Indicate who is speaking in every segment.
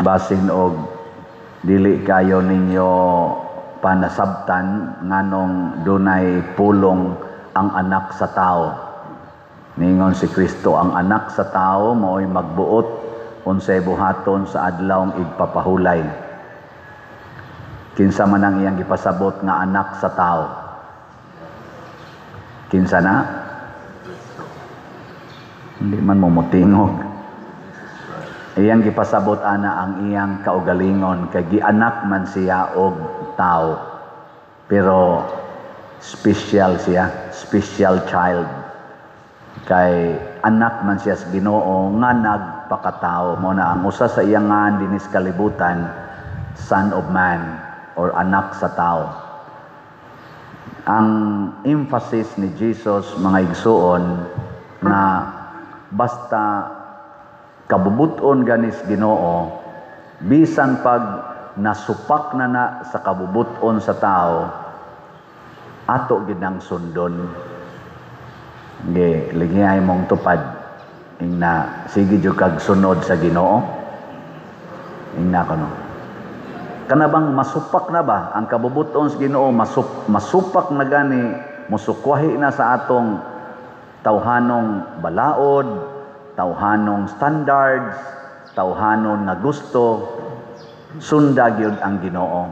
Speaker 1: basin og dili kayo ninyo panasabtan nganong dunay pulong ang anak sa tao. Ningon si Kristo, ang anak sa tao mao'y magbuot unsay buhaton sa adlawng igpapahulay. Kinsa man ang iyang gipasabot nga anak sa tao? Kinsa na? Hindi man mo mutingog. Iyang gipasabot ana ang iyang kaugalingon kay gianak man siya og tao. Pero special siya, special child. Kay anak man siya sa Ginoo nga nagpakatao. Mo na ang usa sa iyang ngan dinis kalibutan, Son of Man or anak sa tao. Ang emphasis ni Jesus mga igsuon na basta kabubuton ganis Ginoo, bisan pag nasupak na sa kabubuton sa tao, ato gid ang sundon. Ligay mong tupad ingna sige jud kag sunod sa Ginoo. Ingna kono. Kana bang masupak na ba ang kabubuton sa Ginoo, masupak na gani musukwahi na sa atong tawhanong balaod, tawhanong standards, tawhanon nga gusto, sunda gyud ang Ginoo.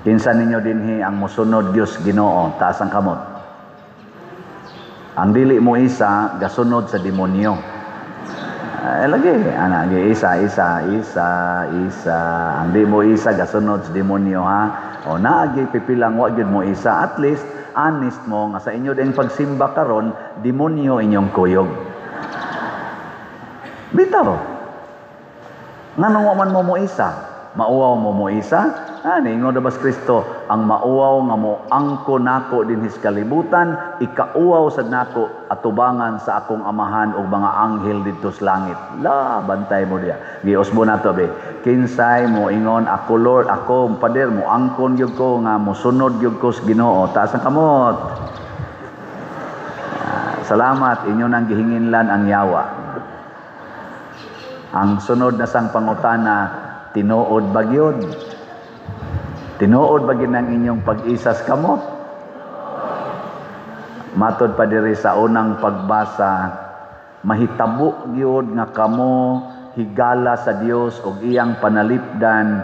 Speaker 1: Kinsa ninyo dinhi ang mosunod Dios Ginoo, taas ang kamot. Ang dili mo isa gasunod sa demonyo. Lagi ana isa. Ang di mo isa gasunod sa demonyo ha. O naagi pipilang wa gyud mo isa, at least honest mo nga sa inyo ding pagsimba karon, demonyo inyong kuyog. Bitaw. Nganong wa man mo isa? Mauwaw mo isa? Ningon na bas Kristo, ang mauwaw nga mo angko nako dinhis kalibutan, ikauwaw sad nako atubangan sa akong amahan og mga anghel didto sa langit. La, bantay mo diya. Giosbo nato be. Kinsay mo ingon ako Lord, ako pader mo angkon gyud ko nga mosunod gyud ko sa Ginoo. Taas ang kamot. Salamat inyo nang gihinginlan ang yawa. Ang sunod na sang pangutana, tinuod ba gyud? Tinuod ba gyud ang inyong pag-isas kamot? Matod pa diri sa unang pagbasa, mahitabo gyud nga kamo higala sa Dios ug iyang panalipdan,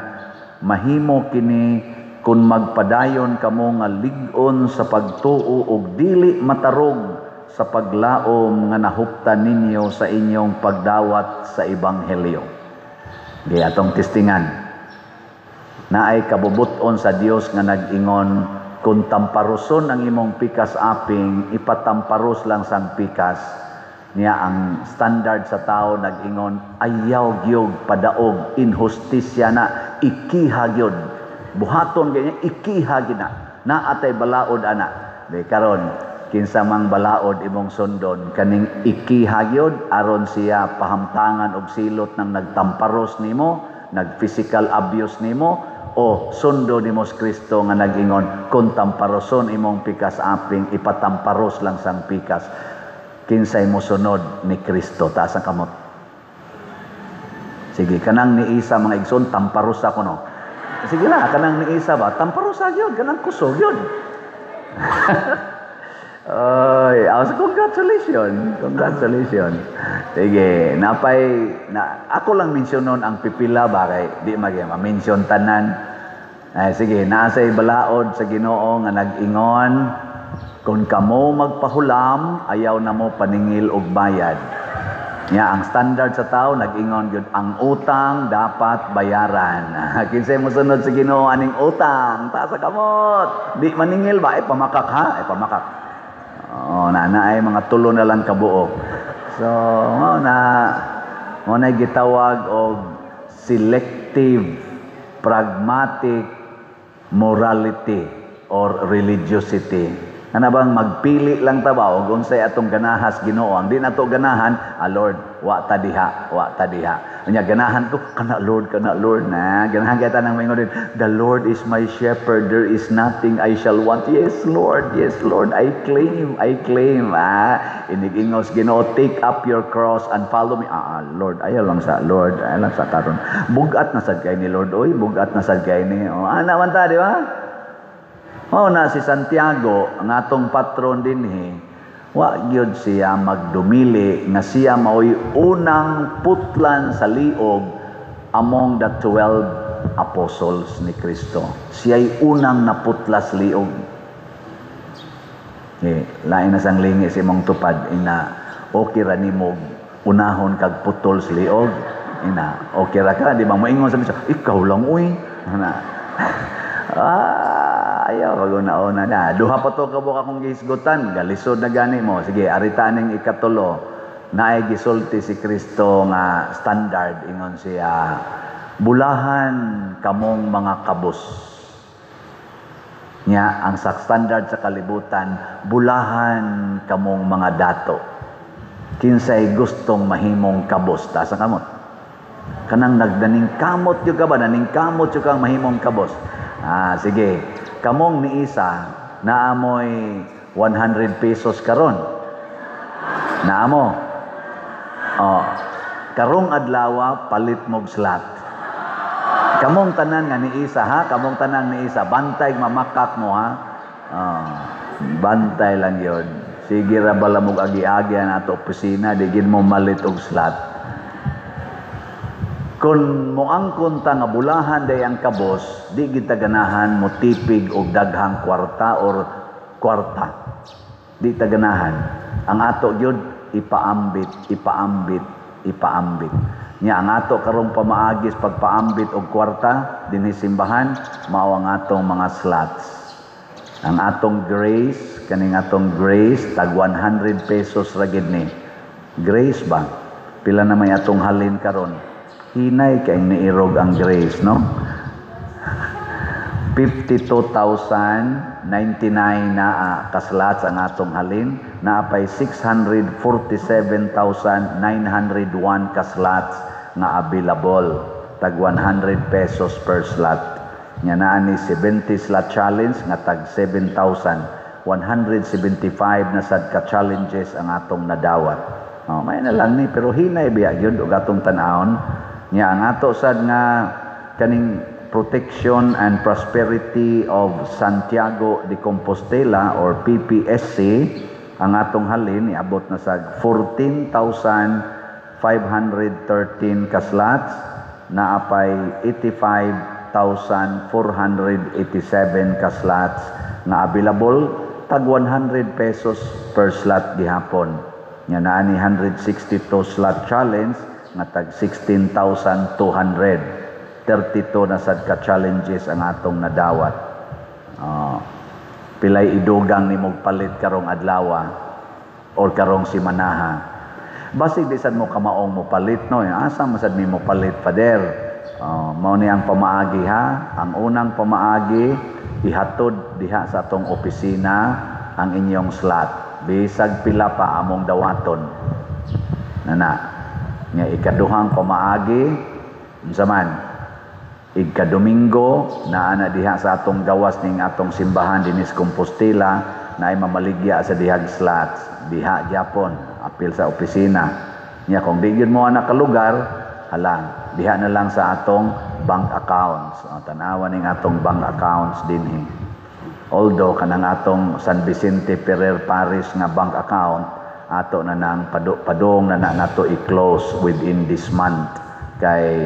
Speaker 1: mahimo kini kung magpadayon kamo nga lig-on sa pagtuo ug dili matarog sa paglaom nga nahuptan ninyo sa inyong pagdawat sa ebanghelyo. Di atong testingan. Naay kabubuton sa Dios nga nag-ingon, kung tamparuson ang imong pikas aping, ipatamparos lang sang pikas. Niya ang standard sa tao nag-ingon, ayaw gyud padaog, inhustisya na, ikiha gyud. Buhaton ganyan, ikiha gyud na atay balaod ana. Di karon kinsa mang balaod imong sundon, kaning ikiha gyud aron siya pahamtangan og silot nang nagtamparos nimo, nag-physical abuse nimo, o sundo ni Mos Kristo nga nag-ingon, kung tamparoson imong pikas aping, ipatamparos lang sang pikas. Kinsay mo sunod ni Kristo, taas ang kamot. Sige, kanang ni Isa mga igsoon, tamparos ako no. Sige na, kanang ni Isa ba, tamparos yun, kanang kusog yun. Oy, congratulations. Sige, ako lang mensyonon ang pipila ba kay di ma-mention tanan. Sige, nasay balaod sa Ginoo nga nag-ingon, kung kamo magpahulam, ayaw na mo paningil og bayad. Ang standard sa tao nag-ingon gyud ang utang dapat bayaran. Kinsay mo sunod sa Ginoo aning utang, taas sa kamot. Di maningil ba pamakak ha? Pamakak. Ay mga tulo na lang kabuok. So, na gitawag og selective pragmatic morality or religiosity. Ano bang magpili lang ta ba og unsay atong ganahas Ginoo? Ang di nato ganahan, Lord, wa ta diha. Nya ganahan ko kana Lord na ganahan kita nang maingon din, the Lord is my shepherd, there is nothing I shall want. Yes Lord, I claim. Inigingos Ginoo, take up your cross and follow me. Lord, ayaw lang sa karon. Bugat na sad kay ni Lord, oy, bugat na sad kay ni. Ana man ta, di ba? Na si Santiago, ang atong patron dinhi, wa gyud siya magdumili nga siya mao'y unang putlan sa liog among the 12 apostles ni Kristo. Siya'y unang naputlas liog. Lain na sang lingi si mong tupad ina okay ra nimo unahon kag putol sa liog. Ina okay ra ka, di ba moingon sa siya, ikaw lang uy. Ayaw pag-una-una na. Duha pa to kabuk akong gihisgutan. Galisod na gani mo. Sige, aritaning ikatulo. Naay gisulti si Kristo nga standard. Ingon siya, bulahan kamong mga kabus. Nya, ang standard sa kalibutan, bulahan kamong mga dato. Kinsay gustong mahimong kabus. Taas ang kamot. Kanang nagdaning kamot yung ka ba? Naning kamot yung kang mahimong kabus. Sige. Kamong ni isa, naamoy 100 pesos karon. Naamo. Karong adlaw palit mog slot. Kamong tanan nga ni isa ha, kamong tanan ni isa, bantay mamakak mo ha. Bantay lang 'yon. Sige ra bala mog agi-agi na ato opisina, digin mo malit og slot. Kung moangkon ta nga bulahan day ang kabos, di kita ganahan mo tipig og daghang kwarta or kwarta. Di ta ganahan. Ang ato gyud ipaambit. Nya ang ato karong pamaagis pagpaambit og kwarta dinhi simbahan mao ang atong mga slots. Ang atong grace, kaning atong grace tag 100 pesos ra gid ni. Grace ba? Pila na may atong halin karon? Hinay kay niirog ang grace, no? 52,099 na kaslots ang atong halin. Naapay 647,901 kaslots na available. Tag 100 pesos per slot. Nga naa ni 70 slot challenge nga tag 7,000. 175 na sad ka challenges ang atong nadawat. May na lang ni, pero hinay biya yun og atong tan-awon. Nga ang ato sad nga kaning Protection and Prosperity of Santiago de Compostela or PPSC, ang atong halin iabot na sa 14,513 kaslots, naapay 85,487 kaslots na available, tag 100 pesos per slot gihapon. Nga naa ni 162 slot challenge nga tag 16,200. 32 na sad ka challenges ang atong nadawat. Pilay idugang ni mog palit karong adlaw or karong simanaha. Basig di sad mo kamaong mo palit no. Asa man sad nimo palit pader. Mao ni ang pamaagi ha. Ang unang pamaagi ihatod diha sa atong opisina ang inyong slot. Bisag pila pa among dawaton. Nana. Nga ikaduhang pamaagi unsa man ika-Domingo naa na diha sa atong gawas ning atong simbahan dinis Compostela na ay mamaligya sa dihag slots diha gyapon apil sa opisina nya kung di gyud mo ana ka lugar hala diha na lang sa atong bank accounts tanawa ning atong bank accounts dinhi although kanang atong San Vicente Ferrer Parish nga bank account ato na nang padong na nato i-close within this month kay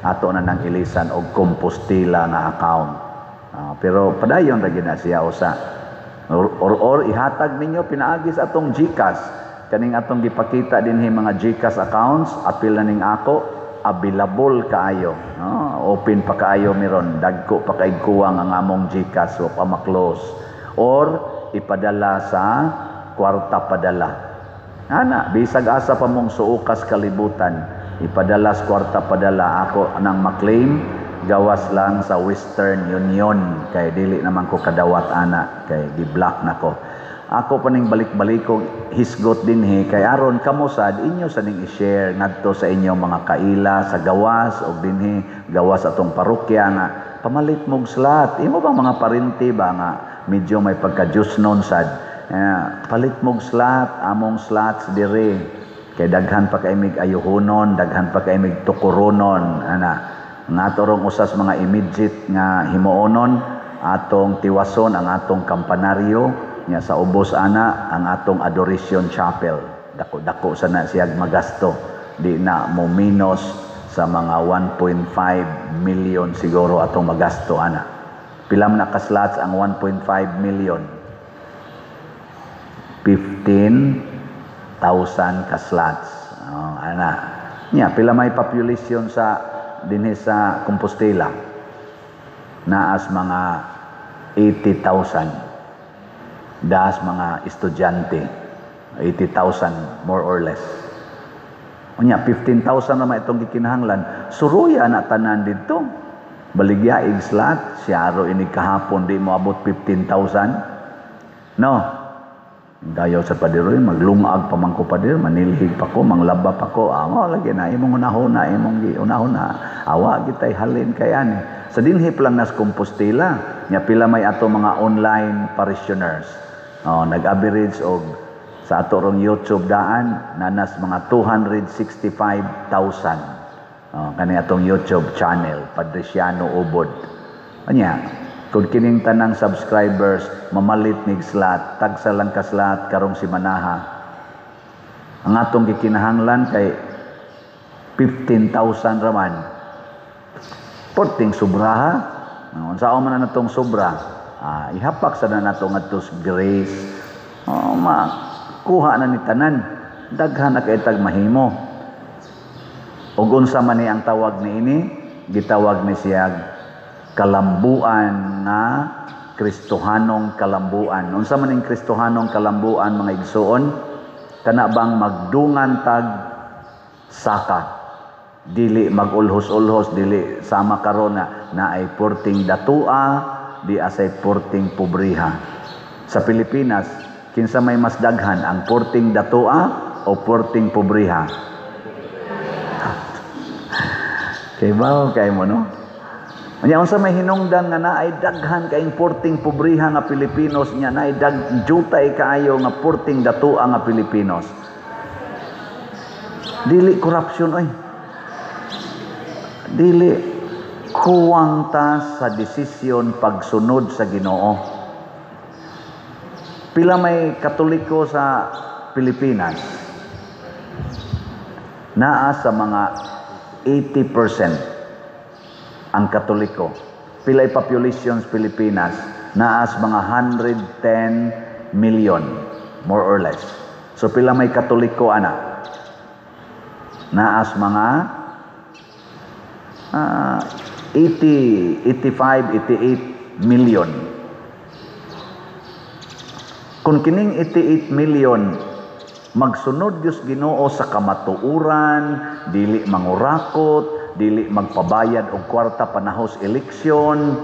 Speaker 1: ato na nang ilisan og Compostela nga account. Pero padayon ra gid na siya usa. Or ihatag ninyo pinaagi sa atong GCash. Kaning atong gipakita dinhi mga GCash accounts, apil na ning ako, available kaayo. Open pa kaayo miron, dagko pa kay kuwang ang among GCash o pa ma-close. Or ipadala sa kwarta padala. Ana, bisag asa pa mong suukas kalibutan, ipadala sa kwarta padala ako nang maklaim, gawas lang sa Western Union kay dili naman ko kadawat ana kay gi-block nako. ako pa ning balik-balikog hisgot dinhi kay aron kamo sad inyo sa ning i-share ngadto sa inyong mga kaila sa gawas og dinhi gawas atong parokya nga pamalit mog slot. Imo bang mga parinti ba nga medyo may pagka-Diyos noon sad palit mog slot, among slots dire kay daghan pa kay mig ayuhonon, daghan pa kay mig tukuronon ana nga torong usas mga immediate nga himoonon atong tiwason ang atong kampanaryo nya sa ubos ana ang atong adoration chapel. Dako-dako sana siyag magasto. Di na mo minus sa mga 1.5 million siguro atong magasto ana. Pila man ka slots ang 1.5 million? 15,000 ka slots. Ana. Nya pila may population sa dinhi sa Compostela? Naas mga 80,000. Das mga estudyante 80,000 more or less. Unya 15,000 naman itong gikinahanglan. Suruya na tanan dito. Baligya ig slot siya ro ini kahapon di mo abot 15,000. No. Dayo sa padiroy maglungag pa man ko padir manilhig pa ko manglaba pa ko. Amo lagi na imong unahon na awa gitay halin kay ani. Sa dinhi lang nas Compostela nya pila may ato mga online parishioners. Nag-average og sa ato rong YouTube daan nanas mga 265,000. Kani atong YouTube channel Padresiano Ubod. Anya, kung kining tanang subscribers mamalit nig slot, tagsa lang ka slot karong simanaha. Ang atong gikinahanglan kay 15,000 raman. Porting sobraha. Unsa man na natong sobra? Ihapak sa na nato ngadto grace makuha na ni tanan daghan na kay tag mahimo ug unsa man ni ang tawag niini gitawag ni siyag kalambuan nga Kristohanong kalambuan. Unsa man ning Kristohanong kalambuan mga igsoon kana bang magdungan tag saka dili magulhos-ulhos dili sama karon na ay porting datua di asay porting pobriha. Sa Pilipinas, kinsa may mas daghan ang porting datua o porting pobriha? Kay bao kay mo no? Anya unsa may hinungdan nga naay daghan kay porting pobriha nga Pilipinos nya naay jutay kaayo nga porting datua nga Pilipinos. Dili korupsyon oy. Dili kuwang ta sa desisyon pagsunod sa Ginoo. Pila may Katoliko sa Pilipinas? Naa sa mga 80% ang Katoliko. Pila ay population sa Pilipinas? Naa sa mga 110 million more or less. So pila may Katoliko ana? Naa sa mga 85, 88 million. Kung kining 88 million magsunod Diyos Ginoo sa kamatuuran, dili mangurakot, dili magpabayad og kwarta panahos eleksyon,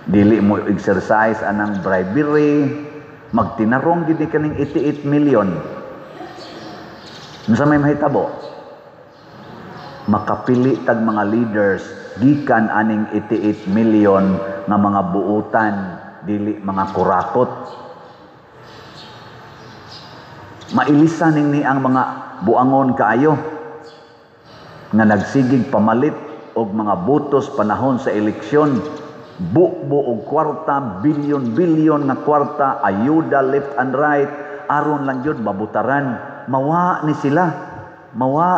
Speaker 1: dili mo exercise anang bribery, magtinarong gid kaning 88 million. Unsa may mahitabo? Makapili tag mga leaders gikan aning 88 million nga mga buutan dili mga kurakot. Mailisan ni ang mga buangon kaayo nga nagsigig pamalit og mga botos panahon sa eleksyon, bukbo og kwarta, bilyon nga kwarta, ayuda left and right, aron lang yun mabutaran. Mawa ni sila. Mawa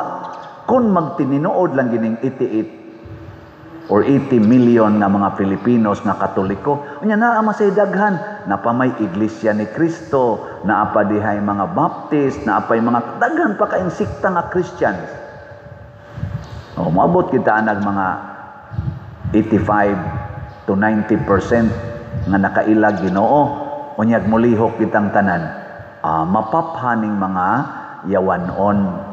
Speaker 1: kung magtininuod lang gining 88 or 80 million nga mga Filipinos nga Katoliko, unya naa masay daghan, napamay Iglesia ni Cristo, naapa dihay mga Baptist, naapay mga daghan pa kaing sikta nga Christians. Maabot kita nag mga 85 to 90% nga nakailag Ginoo, unyag mulihok kitang tanan. Mapaphaning mga yawanon.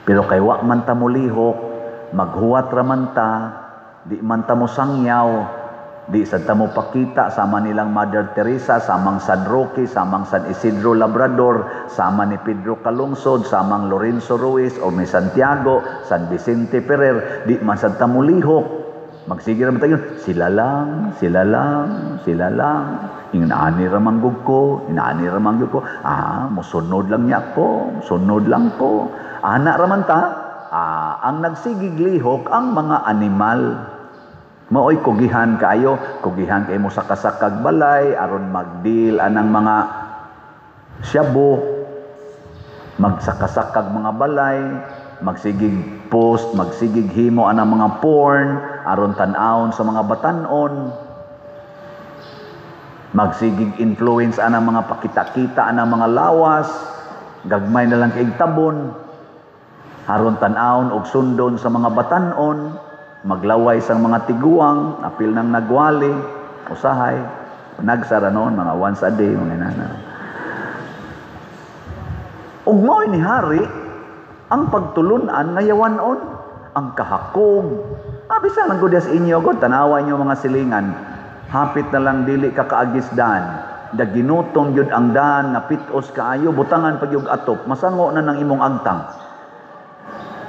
Speaker 1: Pero kay wa man ta mulihok, maghuwat ra man ta, di man ta mo sangyaw, Di sa tamo pakita, sama nilang Mother Teresa, samang San Roque, samang San Isidro Labrador, sama ni Pedro Calungsod, samang Lorenzo Ruiz, o ni Santiago, San Vicente Ferrer, di man sa tamo lihok. Magsige naman tayo, sila lang, sila lang, sila lang. Inaani ramanggog ko, inaani ramanggog ko. Musunod lang niya ko, sunod lang ko. Anak raman ta, ang nagsigig lihok, ang mga animal. Maoy kugihan kayo mo sa kasakag balay, aron magdeal anang mga shabu, magsakasakag mga balay, magsigig post, magsigig himo anang mga porn, aron tan-awon sa mga batanon, magsigig influence anang mga pakita-kita anang mga lawas, gagmay na lang kay tabon, aron tan-awon og sundon sa mga batanon, maglaway sang mga tiguang, apil ng nagwali, usahay, nagsara noon, mga once a day, mga nana. Ug mao'y ni hari, ang pagtulunan ngayawanon, ang kahakog. Bisa lang gud sa inyo, god, tanawa inyo mga silingan, hapit na lang dili ka kaagisdan, daginutong yun ang daan, na pitos kaayo, butangan pag yung atop, masango na ng imong agtang.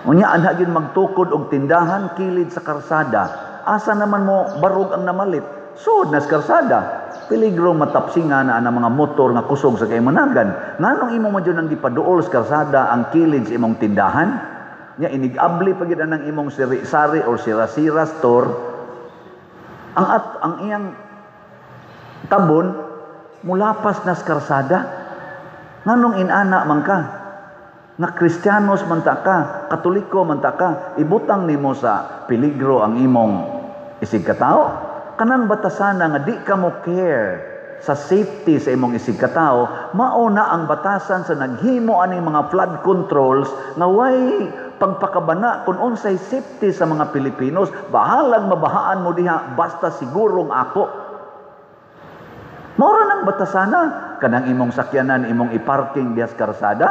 Speaker 1: Unya anha gyud magtukod og tindahan kilid sa karsada. Asa naman mo barog ang namalit? Sud nas karsada. Peligro matapsingan na ang mga motor nga kusog sa kay managan. Nganong imo man jud nang gipaduol sa karsada ang kilid sa imong tindahan? Nya inigabli pa gyud ang imong sari-sari or sira-sira store. Ang iyang tabon mulapas nas karsada. Nganong inana man ka? Na Kristiyanos man ta ka, Katoliko man ta ka, ibutang nimo sa peligro ang imong isig katao. Kanang batasan nga di ka mo care sa safety sa imong isig katao, mao na ang batasan sa naghimo ani mga flood controls nga way pagpakabana kung unsay safety sa mga Pilipinos. Bahalang mabahaan mo diha basta sigurong ako. Mao ra nang batasana kanang imong sakyanan imong iparking diha sa karsada.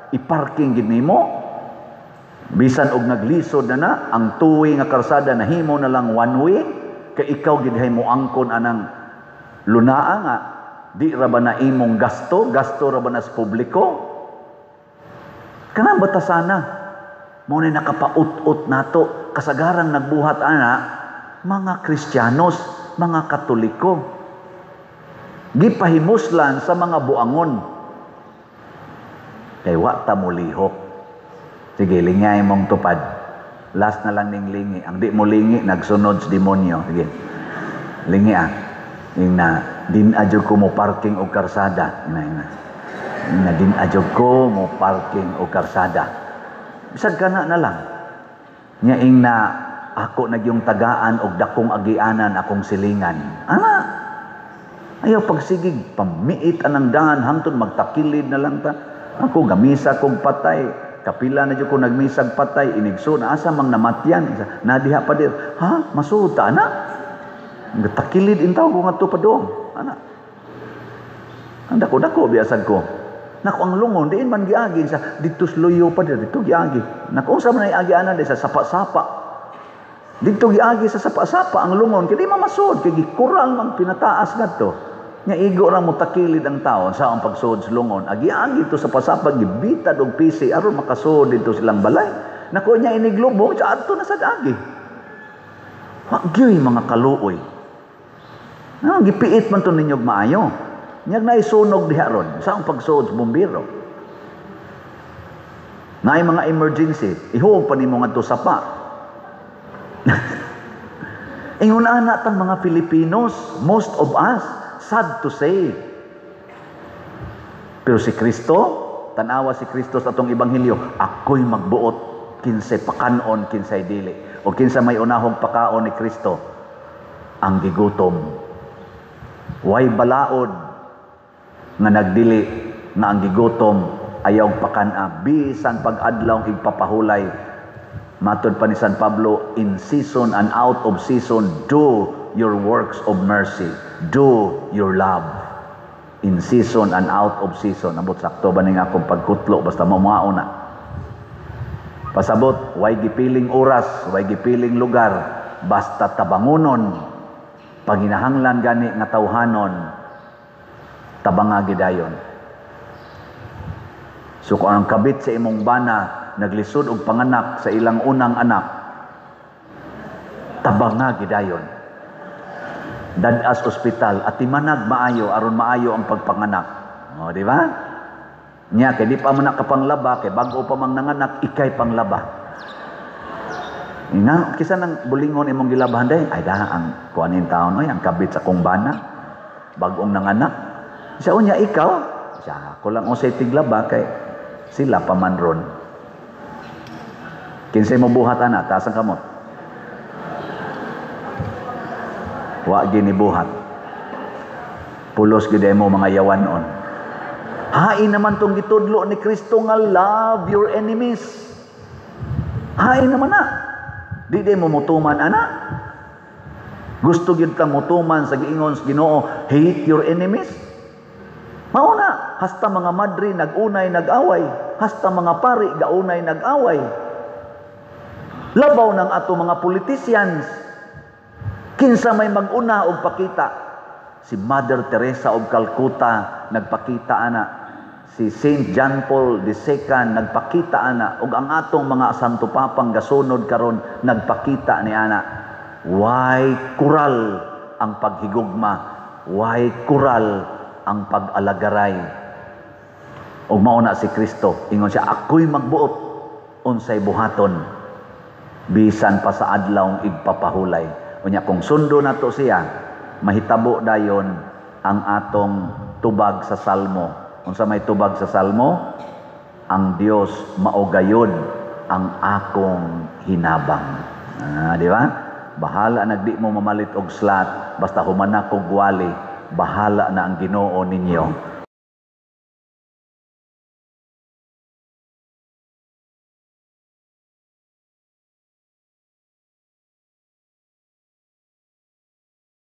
Speaker 1: Iparking gid nimo bisan og naglisod na ang two-way nga karsada nahimo na lang one way kay ikaw gid hay mo angkon anang lunaa nga di ra ba na imong gasto ra ba na sa publiko. Kanang batasana mo ni nakapaut-ut nato kasagaran nagbuhat ana mga Kristiyanos, mga Katoliko, gipahimuslan sa mga buangon. Kay wa ta mo lihok. Sige, lingay mong tupad. Last na lang ning lingi. Ang di mo lingi, nagsunod sa demonyo. Sige. Lingi Yung na, din adyo ko mo parking o karsada. Na din adyo ko mo parking o karsada. Bisag ka na lang. Ing na, ako nagyong tagaan o dakong agianan akong silingan. Ayaw pagsigig, pamiit anang daan, hangtod magtakilid na lang ta. Ako gamisa kong patay, kapila na dyan ko nagmisag patay, inigso na asa mang namatyan, nadiha pa dir, masuta na? Takilid intaw ko nga to pa doon, ang dako-dako biyasag ko. Naku ang lungon, diin man giagi, dito sluyo pa dir, dito giagi. Naku sa man ay agianan di sa sapa-sapa. Dito giagi sa sapa-sapa ang lungon, kaya di mamasod, kaya kurang mang pinataas nga to. Nga igo lang mo takilid ang tao sa ang pagsuod sa lungon. Agi-agi to sa pasapag, gibitad og pisi, aron makasuod dito silang balay. Naku niya iniglubong, sa ato na sa agi. Wagyoy mga kaluoy. Gipiit man to ninyog maayo. Nyag na isunog diha ron sa ang pagsuod sa bumbiro. Ngay mga emergency, ihuog pa nimo ngadto sapa. Ingon ana tang mga Filipinos, most of us, sad to say. Pero si Kristo, tanawa si Kristo sa atong ebanghelyo, ako'y magbuot kinsay pakanon, kinsay dili. O kinsa may unahong pakaon ni Kristo, ang gigutom. Way balaod nga nagdili nga ang gigutom ayaw pakana bisan pag-adlaw igpapahulay. Matod pa ni San Pablo, in season and out of season, do your works of mercy. Do your love. In season and out of season. Abot sakto ba nga akong pagkutlo basta mamao na. Pasabot, way gipiling oras, way gipiling lugar, basta tabangunon. Panginahanglan gani nga tawhanon, tabanga gidayon. So kung ang kabit sa imong bana, naglisod og panganak sa ilang unang anak, tabanga gidayon. Dadas ospital at timanag maayo aron maayo ang pagpanganak. O, di ba? Nya kay di pa man nakapanglaba, kay bago pa mang nanganak, ikay panglaba. Nga, kisa nang bulingon imong gilabahan day, ay da, ang kuanin taon, oy, ang kabit sa kong bana, bagong nanganak. Sa unya, ikaw, siya, ako lang o sa tiglaba, kay sila pa man ron. Kinsay mo buhat, ana, taas ang kamot. Wa ginibuhat. Pulos giday mo mga yawanon. Hain naman tong gitudlo ni Kristo nga love your enemies. Hain naman na. Di mo mutuman, ana. Gusto gyud kang mutuman sa giingon sa Ginoo, hate your enemies. Mauna, hasta mga madri nagunay nag-away, hasta mga pari gaunay nag-away. Labaw ng ato mga politicians. Kinsa may maguna og pakita. Si Mother Teresa of Calcutta nagpakita ana. Si Saint John Paul II nagpakita ana, ug ang atong mga Santo Papang gasunod karon nagpakita ni ana. Why kural ang paghigugma, why kural ang pag-alagaray. Ug mao na si Kristo, ingon siya, ako'y magbuot unsay buhaton bisan pa sa adlawng igpapahulay. Unya kung sundo nato siya, mahitabo dayon ang atong tubag sa Salmo. Unsa may tubag sa Salmo? Ang Dios maugayod ang akong hinabang. Di ba? Bahala nagdi mo mamalit og slat, basta humanak og wali, bahala na ang Ginoo ninyo.